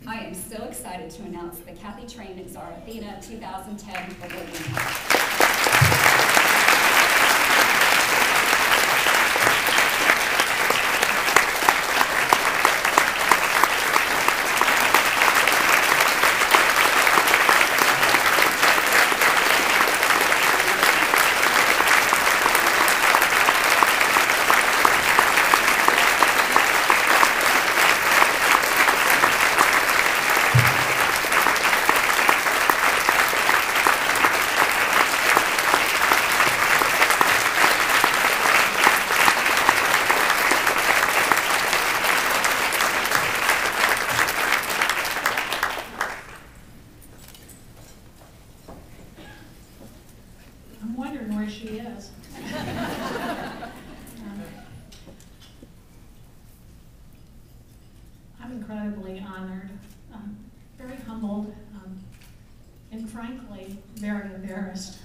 I am so excited to announce the Cathy Train at Athena 2010 award winner. I'm wondering where she is. I'm incredibly honored, very humbled, and frankly, very embarrassed.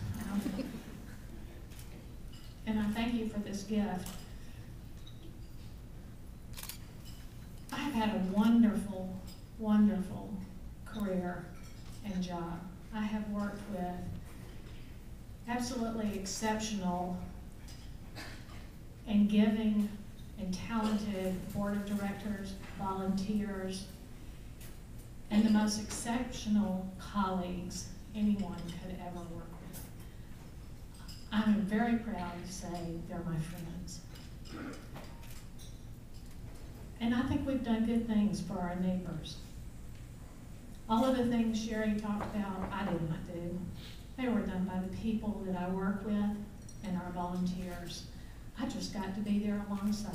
And I thank you for this gift. I have had a wonderful, wonderful career and job. I have worked with absolutely exceptional and giving and talented board of directors, volunteers, and the most exceptional colleagues anyone could ever work with. I'm very proud to say they're my friends. And I think we've done good things for our neighbors. All of the things Sherry talked about, I did not do. They were done by the people that I work with and our volunteers. I just got to be there alongside.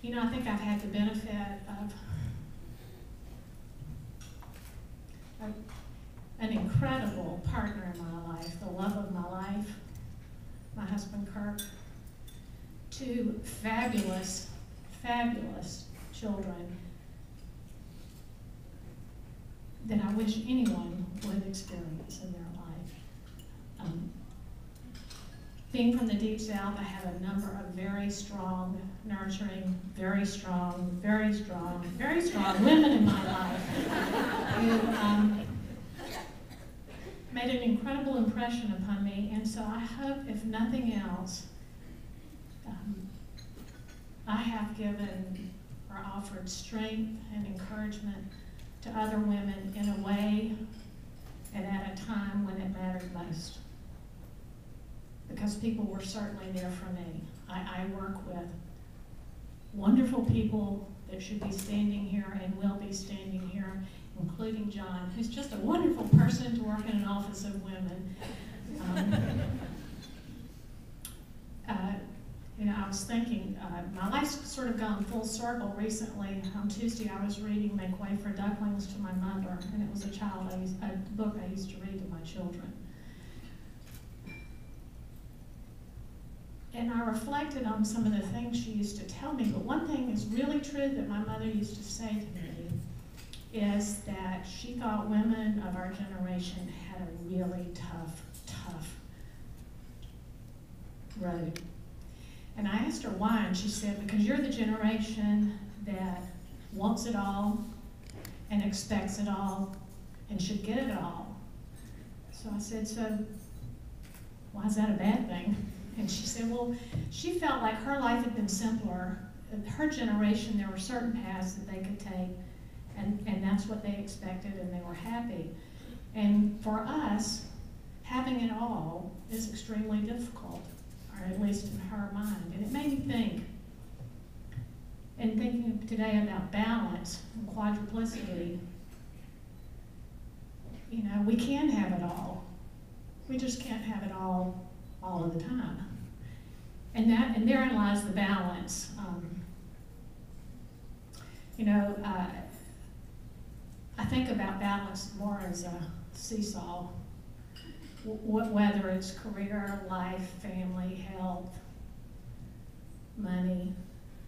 You know, I think I've had the benefit of an incredible partner in my life, the love of my life, my husband Kirk, two fabulous, fabulous children that I wish anyone would experience in their life. Being from the Deep South, I have a number of very strong, nurturing, very strong, very strong, very strong women in my life who made an incredible impression upon me. And so I hope, if nothing else, I have given or offered strength and encouragement to other women in a way and at a time when it mattered most. Because people were certainly there for me. I work with wonderful people that should be standing here and will be standing here, including John, who's just a wonderful person to work in an office of women. You know, I was thinking, my life's sort of gone full circle recently. On Tuesday, I was reading Make Way for Ducklings to my mother, and it was a book I used to read to my children. And I reflected on some of the things she used to tell me, but one thing is really true that my mother used to say to me is that she thought women of our generation had a really tough road. And I asked her why, and she said, because you're the generation that wants it all and expects it all and should get it all. So I said, so why is that a bad thing? And she said, well, she felt like her life had been simpler. In her generation, there were certain paths that they could take, and that's what they expected, and they were happy. And for us, having it all is extremely difficult, or at least in her mind. And it made me think, and thinking today about balance and quadruplicity, you know, we can have it all. We just can't have it all of the time. And therein lies the balance. You know, I think about balance more as a seesaw. Whether it's career, life, family, health, money,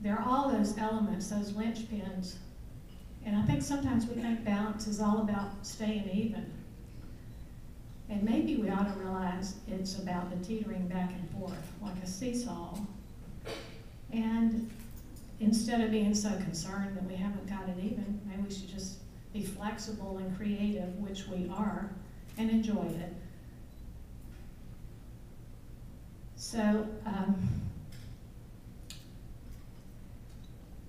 there are all those elements, those linchpins. And I think sometimes we think balance is all about staying even. And maybe we ought to realize it's about the teetering back and forth, like a seesaw. And instead of being so concerned that we haven't got it even, maybe we should just be flexible and creative, which we are, and enjoy it. So,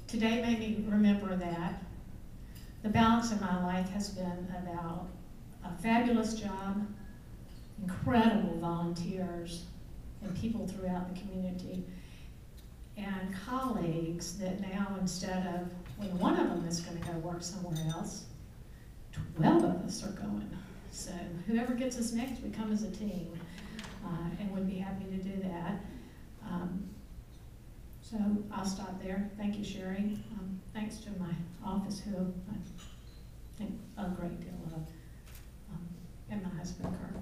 today made me remember that the balance of my life has been about a fabulous job, incredible volunteers, and people throughout the community, and colleagues that now, instead of, when one of them is going to go work somewhere else, 12 of us are going. So whoever gets us next, we come as a team, and we'd be happy to do that. So I'll stop there. Thank you, Sherry. Thanks to my office, who I think a great deal of, and my husband, Kurt.